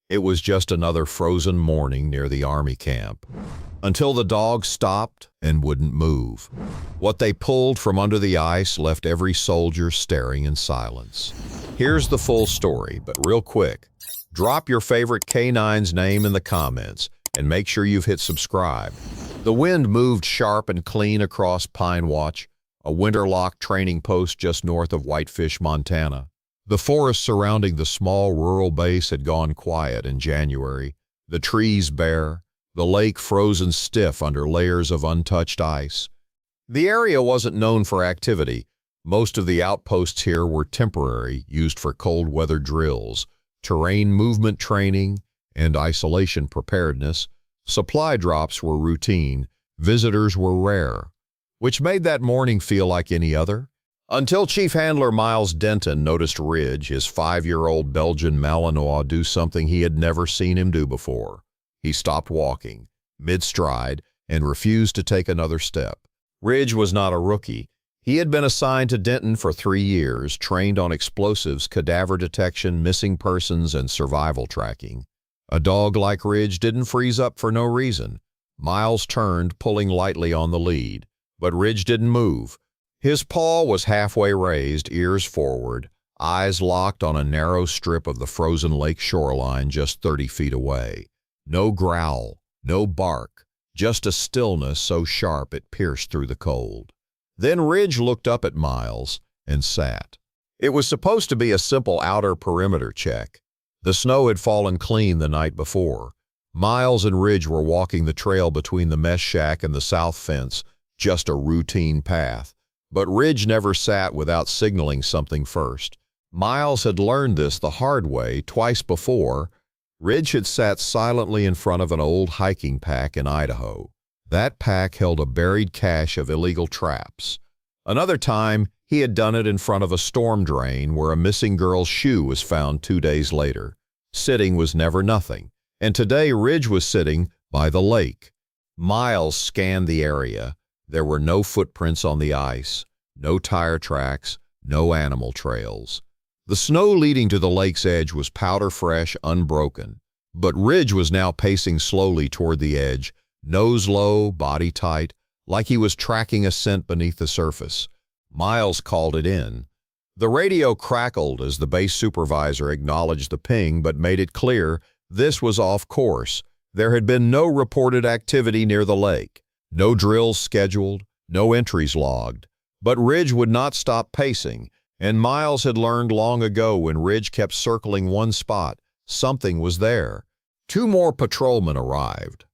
It was just another frozen morning near the army camp, until the dogs stopped and wouldn't move. What they pulled from under the ice left every soldier staring in silence. Here's the full story, but real quick. Drop your favorite K9's name in the comments and make sure you've hit subscribe. The wind moved sharp and clean across Pine Watch, a winterlock training post just north of Whitefish, Montana. The forest surrounding the small rural base had gone quiet in January, the trees bare, the lake frozen stiff under layers of untouched ice. The area wasn't known for activity. Most of the outposts here were temporary, used for cold weather drills, terrain movement training, and isolation preparedness. Supply drops were routine, visitors were rare, which made that morning feel like any other. Until Chief Handler Miles Denton noticed Ridge, his 5-year-old Belgian Malinois, do something he had never seen him do before. He stopped walking, mid-stride, and refused to take another step. Ridge was not a rookie. He had been assigned to Denton for 3 years, trained on explosives, cadaver detection, missing persons, and survival tracking. A dog like Ridge didn't freeze up for no reason. Miles turned, pulling lightly on the lead, but Ridge didn't move. His paw was halfway raised, ears forward, eyes locked on a narrow strip of the frozen lake shoreline just 30 feet away. No growl, no bark, just a stillness so sharp it pierced through the cold. Then Ridge looked up at Miles and sat. It was supposed to be a simple outer perimeter check. The snow had fallen clean the night before. Miles and Ridge were walking the trail between the mess shack and the south fence, just a routine path. But Ridge never sat without signaling something first. Miles had learned this the hard way twice before. Ridge had sat silently in front of an old hiking pack in Idaho. That pack held a buried cache of illegal traps. Another time, he had done it in front of a storm drain where a missing girl's shoe was found 2 days later. Sitting was never nothing, and today Ridge was sitting by the lake. Miles scanned the area. There were no footprints on the ice, no tire tracks, no animal trails. The snow leading to the lake's edge was powder fresh, unbroken. But Ridge was now pacing slowly toward the edge, nose low, body tight, like he was tracking a scent beneath the surface. Miles called it in. The radio crackled as the base supervisor acknowledged the ping but made it clear this was off course. There had been no reported activity near the lake. No drills scheduled, no entries logged. But Ridge would not stop pacing, and Miles had learned long ago when Ridge kept circling one spot, something was there. 2 more patrolmen arrived.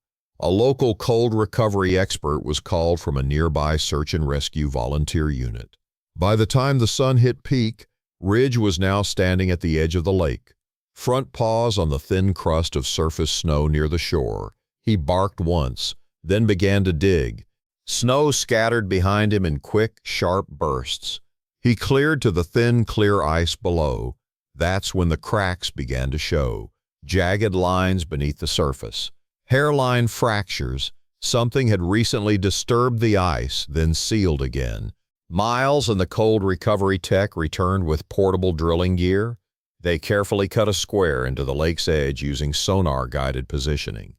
A local cold recovery expert was called from a nearby search and rescue volunteer unit. By the time the sun hit peak, Ridge was now standing at the edge of the lake. Front paws on the thin crust of surface snow near the shore. He barked once, then began to dig. Snow scattered behind him in quick, sharp bursts. He cleared to the thin, clear ice below. That's when the cracks began to show, jagged lines beneath the surface. Hairline fractures. Something had recently disturbed the ice, then sealed again. Miles and the cold recovery tech returned with portable drilling gear. They carefully cut a square into the lake's edge using sonar-guided positioning.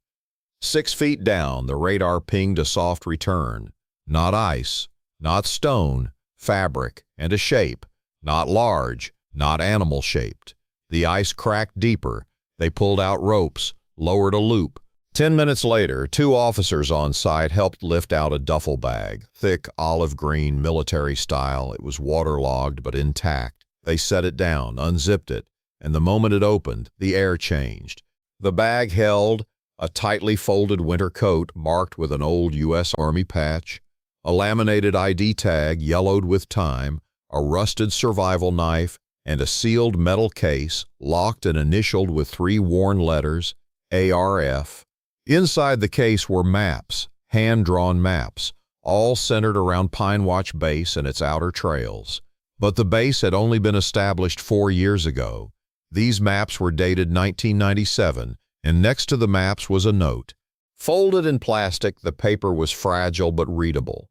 6 feet down, the radar pinged a soft return. Not ice, not stone, fabric, and a shape. Not large, not animal-shaped. The ice cracked deeper. They pulled out ropes, lowered a loop. 10 minutes later, 2 officers on site helped lift out a duffel bag, thick olive green military style. It was waterlogged but intact. They set it down, unzipped it, and the moment it opened, the air changed. The bag held a tightly folded winter coat marked with an old U.S. Army patch, a laminated ID tag yellowed with time, a rusted survival knife, and a sealed metal case locked and initialed with 3 worn letters, ARF. Inside the case were maps, hand-drawn maps, all centered around Pine Watch Base and its outer trails. But the base had only been established 4 years ago. These maps were dated 1997, and next to the maps was a note. Folded in plastic, the paper was fragile but readable.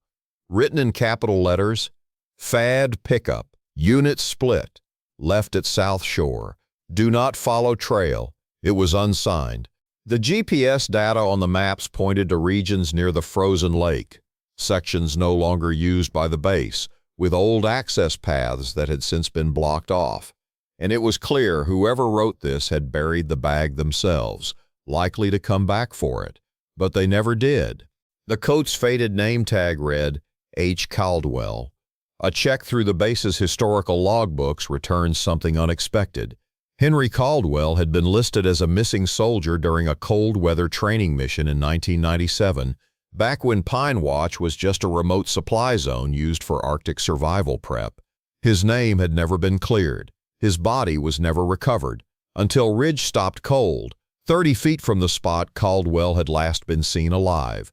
Written in capital letters, FAD pickup, unit split, left at South Shore. Do not follow trail. It was unsigned. The GPS data on the maps pointed to regions near the frozen lake, sections no longer used by the base, with old access paths that had since been blocked off. And it was clear whoever wrote this had buried the bag themselves, likely to come back for it. But they never did. The coat's faded name tag read, H. Caldwell. A check through the base's historical logbooks returned something unexpected. Henry Caldwell had been listed as a missing soldier during a cold-weather training mission in 1997, back when Pine Watch was just a remote supply zone used for Arctic survival prep. His name had never been cleared. His body was never recovered, until Ridge stopped cold. 30 feet from the spot Caldwell had last been seen alive.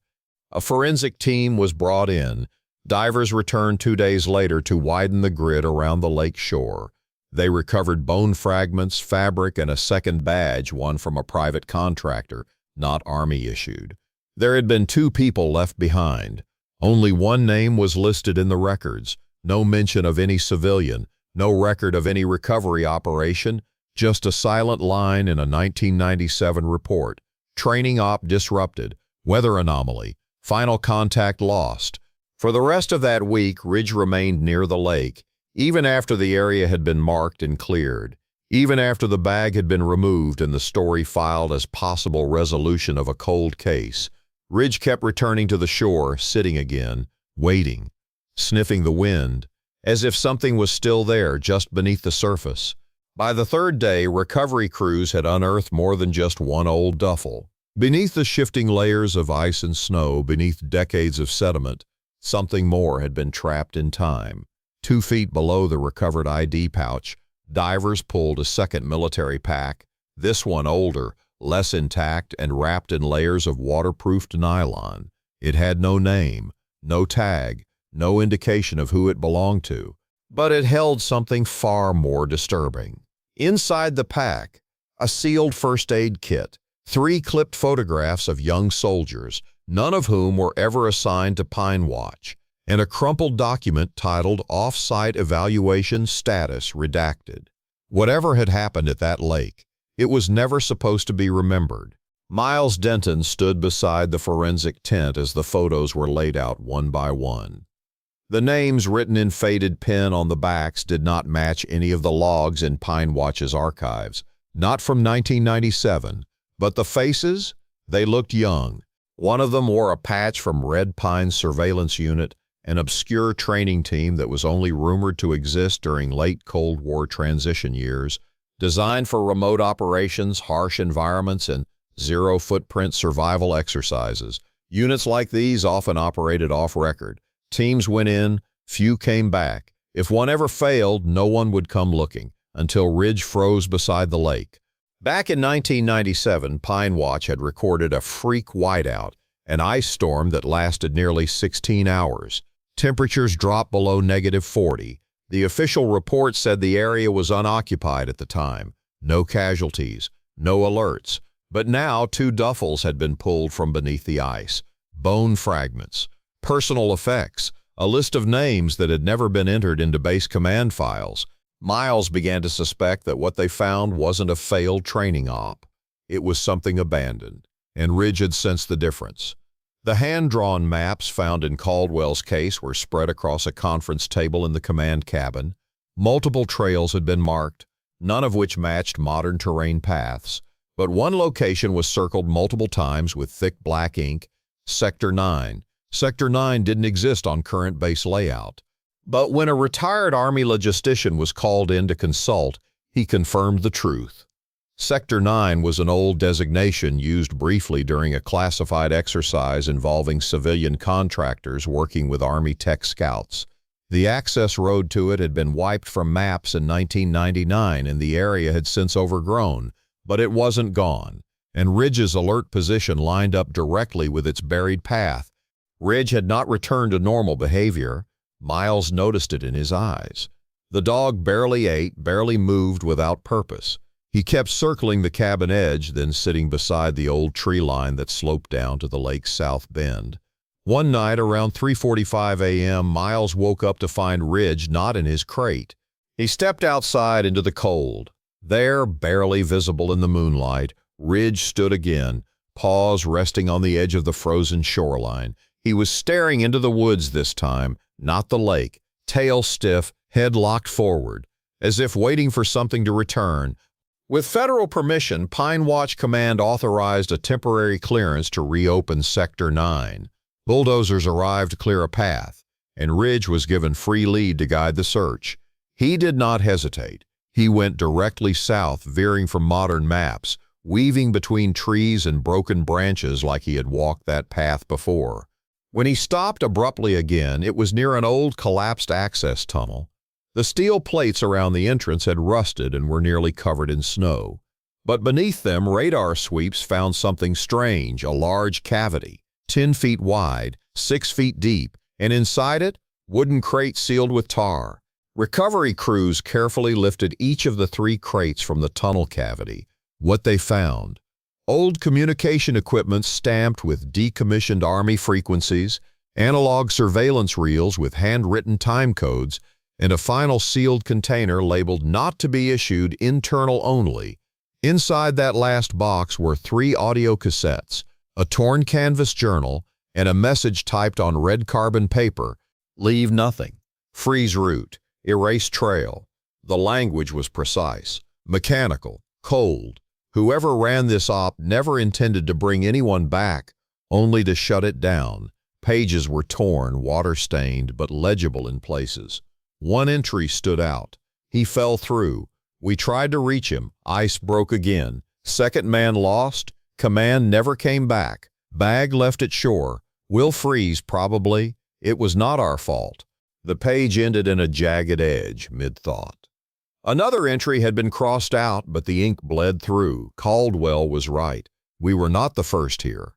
A forensic team was brought in. Divers returned 2 days later to widen the grid around the lake shore. They recovered bone fragments, fabric, and a second badge, one from a private contractor, not Army-issued. There had been 2 people left behind. Only one name was listed in the records. No mention of any civilian, no record of any recovery operation, just a silent line in a 1997 report. Training op disrupted, weather anomaly, final contact lost. For the rest of that week, Ridge remained near the lake, even after the area had been marked and cleared, even after the bag had been removed and the story filed as possible resolution of a cold case. Ridge kept returning to the shore, sitting again, waiting, sniffing the wind, as if something was still there just beneath the surface. By the 3rd day, recovery crews had unearthed more than just one old duffel. Beneath the shifting layers of ice and snow, beneath decades of sediment, something more had been trapped in time. 2 feet below the recovered ID pouch, divers pulled a second military pack, this one older, less intact, and wrapped in layers of waterproofed nylon. It had no name, no tag, no indication of who it belonged to, but it held something far more disturbing. Inside the pack, a sealed first aid kit, 3 clipped photographs of young soldiers, none of whom were ever assigned to Pine Watch, and a crumpled document titled Off-Site Evaluation Status Redacted. Whatever had happened at that lake, it was never supposed to be remembered. Miles Denton stood beside the forensic tent as the photos were laid out one by one. The names written in faded pen on the backs did not match any of the logs in Pine Watch's archives, not from 1997, but the faces, they looked young. One of them wore a patch from Red Pine's surveillance unit, an obscure training team that was only rumored to exist during late Cold War transition years, designed for remote operations, harsh environments, and zero-footprint survival exercises. Units like these often operated off-record. Teams went in, few came back. If one ever failed, no one would come looking, until Ridge froze beside the lake. Back in 1997, Pine Watch had recorded a freak whiteout, an ice storm that lasted nearly 16 hours. Temperatures dropped below -40. The official report said the area was unoccupied at the time. No casualties, no alerts. But now 2 duffels had been pulled from beneath the ice. Bone fragments, personal effects, a list of names that had never been entered into base command files. Miles began to suspect that what they found wasn't a failed training op. It was something abandoned, and Ridge had sensed the difference. The hand-drawn maps found in Caldwell's case were spread across a conference table in the command cabin. Multiple trails had been marked, none of which matched modern terrain paths, but one location was circled multiple times with thick black ink, Sector 9. Sector 9 didn't exist on current base layout. But when a retired Army logistician was called in to consult, he confirmed the truth. Sector 9 was an old designation used briefly during a classified exercise involving civilian contractors working with Army tech scouts. The access road to it had been wiped from maps in 1999 and the area had since overgrown, but it wasn't gone, and Ridge's alert position lined up directly with its buried path. Ridge had not returned to normal behavior. Miles noticed it in his eyes. The dog barely ate, barely moved without purpose. He kept circling the cabin edge, then sitting beside the old tree line that sloped down to the lake's south bend. One night around 3:45 a.m., Miles woke up to find Ridge not in his crate. He stepped outside into the cold. There, barely visible in the moonlight, Ridge stood again, paws resting on the edge of the frozen shoreline. He was staring into the woods this time, not the lake, tail stiff, head locked forward, as if waiting for something to return. With federal permission, Pine Watch Command authorized a temporary clearance to reopen Sector 9. Bulldozers arrived to clear a path, and Ridge was given free lead to guide the search. He did not hesitate. He went directly south, veering from modern maps, weaving between trees and broken branches like he had walked that path before. When he stopped abruptly again, it was near an old collapsed access tunnel. The steel plates around the entrance had rusted and were nearly covered in snow. But beneath them, radar sweeps found something strange, a large cavity, 10 feet wide, 6 feet deep, and inside it, wooden crates sealed with tar. Recovery crews carefully lifted each of the 3 crates from the tunnel cavity. What they found: old communication equipment stamped with decommissioned Army frequencies, analog surveillance reels with handwritten time codes, and a final sealed container labeled "Not to be issued, internal only." Inside that last box were 3 audio cassettes, a torn canvas journal, and a message typed on red carbon paper: "Leave nothing. Freeze route. Erase trail." The language was precise, mechanical, cold. Whoever ran this op never intended to bring anyone back, only to shut it down. Pages were torn, water-stained, but legible in places. One entry stood out. "He fell through. We tried to reach him. Ice broke again. Second man lost. Command never came back. Bag left at shore. We'll freeze, probably. It was not our fault." The page ended in a jagged edge, mid-thought. Another entry had been crossed out, but the ink bled through. Caldwell was right. We were not the first here.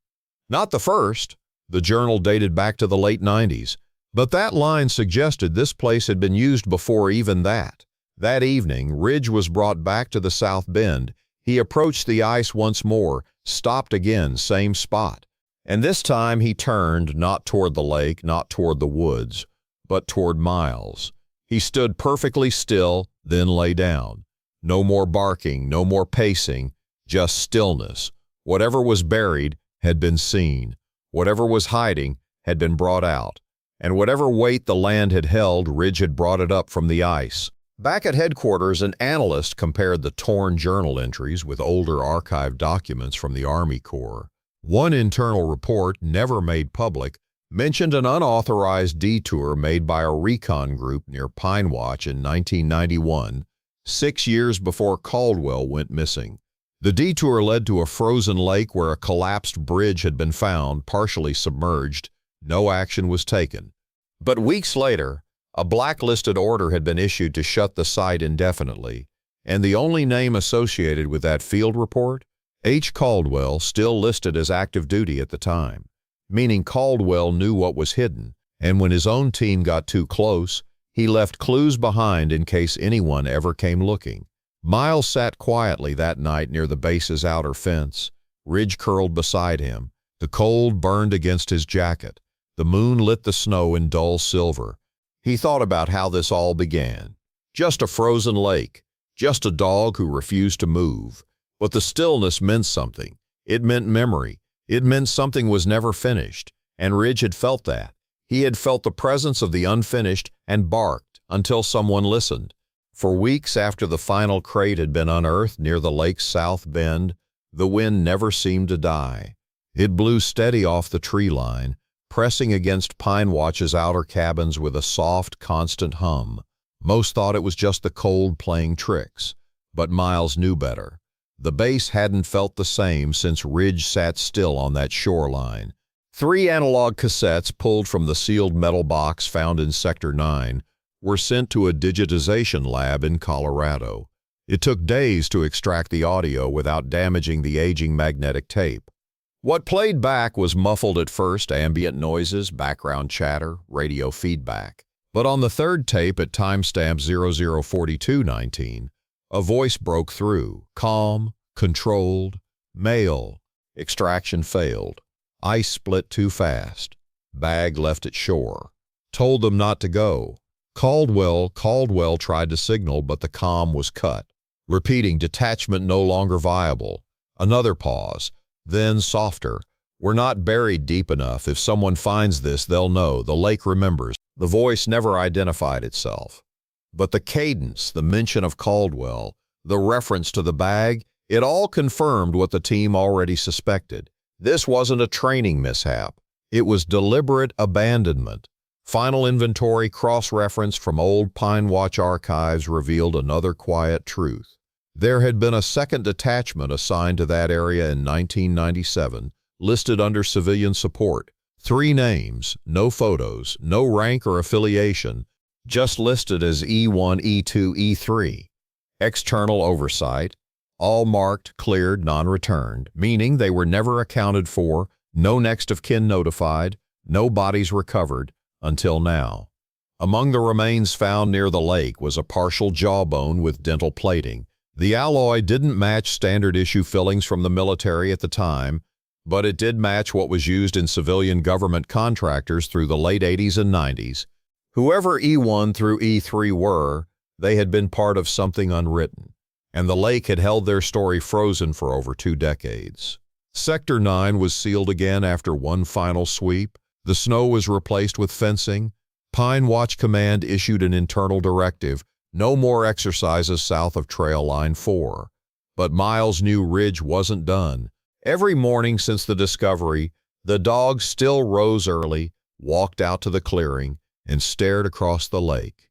Not the first. The journal dated back to the late 90s. But that line suggested this place had been used before even that. That evening, Ridge was brought back to the South Bend. He approached the ice once more, stopped again, same spot. And this time he turned, not toward the lake, not toward the woods, but toward Miles. He stood perfectly still, then lay down. No more barking, no more pacing, just stillness. Whatever was buried had been seen. Whatever was hiding had been brought out. And whatever weight the land had held, Ridge had brought it up from the ice. Back at headquarters, an analyst compared the torn journal entries with older archived documents from the Army Corps. One internal report, never made public, mentioned an unauthorized detour made by a recon group near Pine Watch in 1991, 6 years before Caldwell went missing. The detour led to a frozen lake where a collapsed bridge had been found, partially submerged. No action was taken. But weeks later, a blacklisted order had been issued to shut the site indefinitely, and the only name associated with that field report? H. Caldwell, still listed as active duty at the time. Meaning Caldwell knew what was hidden, and when his own team got too close, he left clues behind in case anyone ever came looking. Miles sat quietly that night near the base's outer fence. Ridge curled beside him. The cold burned against his jacket. The moon lit the snow in dull silver. He thought about how this all began. Just a frozen lake. Just a dog who refused to move. But the stillness meant something. It meant memory. It meant something was never finished, and Ridge had felt that. He had felt the presence of the unfinished and barked until someone listened. For weeks after the final crate had been unearthed near the lake's south bend, the wind never seemed to die. It blew steady off the tree line, pressing against Pine Watch's outer cabins with a soft, constant hum. Most thought it was just the cold playing tricks, but Miles knew better. The base hadn't felt the same since Ridge sat still on that shoreline. 3 analog cassettes pulled from the sealed metal box found in Sector 9 were sent to a digitization lab in Colorado. It took days to extract the audio without damaging the aging magnetic tape. What played back was muffled at first, ambient noises, background chatter, radio feedback. But on the third tape at timestamp 004219, a voice broke through, calm, controlled, male. Extraction failed. Ice split too fast. Bag left at shore. Told them not to go. Caldwell tried to signal, but the comm was cut. Repeating, detachment no longer viable. Another pause, then softer. We're not buried deep enough. If someone finds this, they'll know. The lake remembers. The voice never identified itself. But the cadence, the mention of Caldwell, the reference to the bag, it all confirmed what the team already suspected. This wasn't a training mishap. It was deliberate abandonment. Final inventory cross-reference from old Pine Watch archives revealed another quiet truth. There had been a second detachment assigned to that area in 1997, listed under civilian support. 3 names, no photos, no rank or affiliation, just listed as E1, E2, E3. External oversight, all marked, cleared, non-returned, meaning they were never accounted for, no next of kin notified, no bodies recovered, until now. Among the remains found near the lake was a partial jawbone with dental plating. The alloy didn't match standard issue fillings from the military at the time, but it did match what was used in civilian government contractors through the late 80s and 90s. Whoever E1 through E3 were, they had been part of something unwritten, and the lake had held their story frozen for over 2 decades. Sector 9 was sealed again after one final sweep. The snow was replaced with fencing. Pine Watch Command issued an internal directive: no more exercises south of Trail Line 4. But Miles knew Ridge wasn't done. Every morning since the discovery, the dog still rose early, walked out to the clearing, and stared across the lake.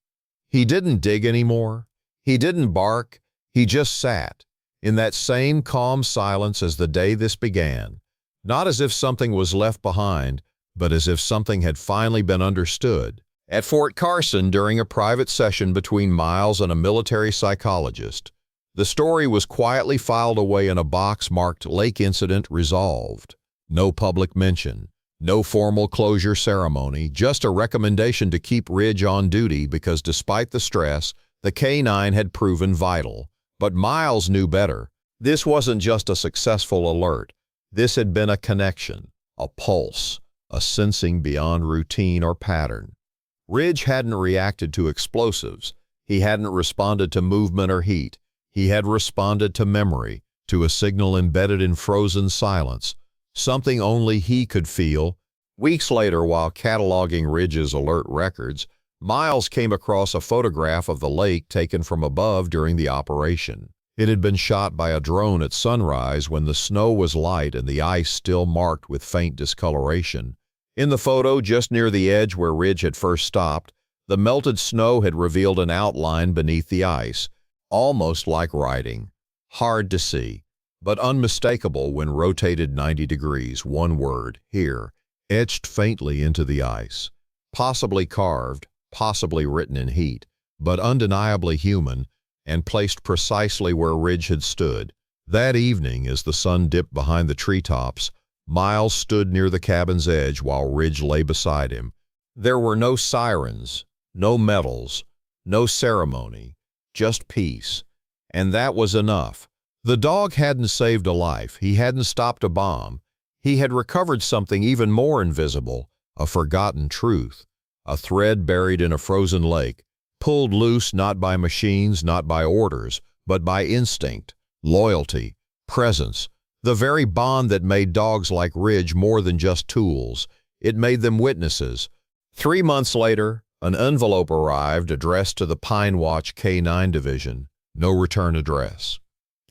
He didn't dig anymore. He didn't bark. He just sat, in that same calm silence as the day this began, not as if something was left behind, but as if something had finally been understood. At Fort Carson, during a private session between Miles and a military psychologist, the story was quietly filed away in a box marked "Lake Incident Resolved." No public mention, no formal closure ceremony, just a recommendation to keep Ridge on duty because despite the stress, the K-9 had proven vital. But Miles knew better. This wasn't just a successful alert. This had been a connection, a pulse, a sensing beyond routine or pattern. Ridge hadn't reacted to explosives. He hadn't responded to movement or heat. He had responded to memory, to a signal embedded in frozen silence, something only he could feel. Weeks later, while cataloging Ridge's alert records, Miles came across a photograph of the lake taken from above during the operation. It had been shot by a drone at sunrise when the snow was light and the ice still marked with faint discoloration. In the photo, just near the edge where Ridge had first stopped, the melted snow had revealed an outline beneath the ice, almost like writing. Hard to see, but unmistakable when rotated 90 degrees. One word, "Here," etched faintly into the ice. Possibly carved, possibly written in heat, but undeniably human, and placed precisely where Ridge had stood. That evening, as the sun dipped behind the treetops, Miles stood near the cabin's edge while Ridge lay beside him. There were no sirens, no medals, no ceremony, just peace. And that was enough. The dog hadn't saved a life. He hadn't stopped a bomb. He had recovered something even more invisible, a forgotten truth, a thread buried in a frozen lake, pulled loose not by machines, not by orders, but by instinct, loyalty, presence, the very bond that made dogs like Ridge more than just tools. It made them witnesses. 3 months later, an envelope arrived addressed to the Pine Watch K-9 Division. No return address.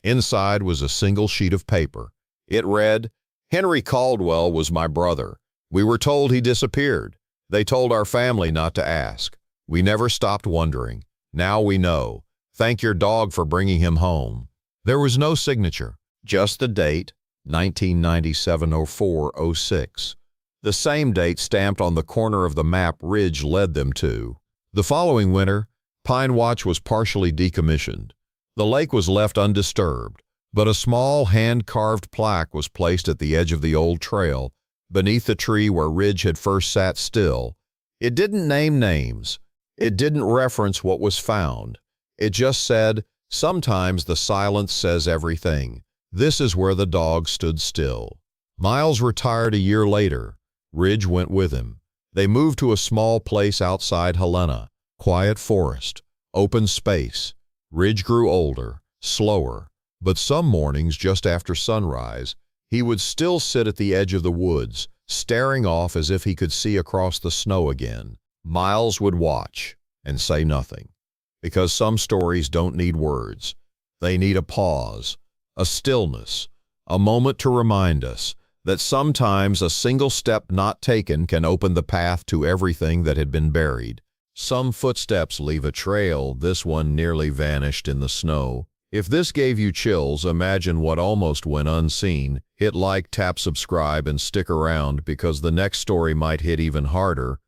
Inside was a single sheet of paper. It read, "Henry Caldwell was my brother. We were told he disappeared. They told our family not to ask. We never stopped wondering. Now we know. Thank your dog for bringing him home." There was no signature, just the date, 1997-04-06. The same date stamped on the corner of the map Ridge led them to. The following winter, Pine Watch was partially decommissioned. The lake was left undisturbed, but a small hand-carved plaque was placed at the edge of the old trail, beneath the tree where Ridge had first sat still. It didn't name names. It didn't reference what was found. It just said, "Sometimes the silence says everything. This is where the dog stood still." Miles retired a year later. Ridge went with him. They moved to a small place outside Helena, quiet forest, open space. Ridge grew older, slower, But some mornings, just after sunrise, he would still sit at the edge of the woods, staring off as if he could see across the snow again. Miles would watch and say nothing, because some stories don't need words. They need a pause, a stillness, a moment to remind us that sometimes a single step not taken can open the path to everything that had been buried. Some footsteps leave a trail. This one nearly vanished in the snow. If this gave you chills, imagine what almost went unseen. Hit like, tap subscribe, and stick around, because the next story might hit even harder.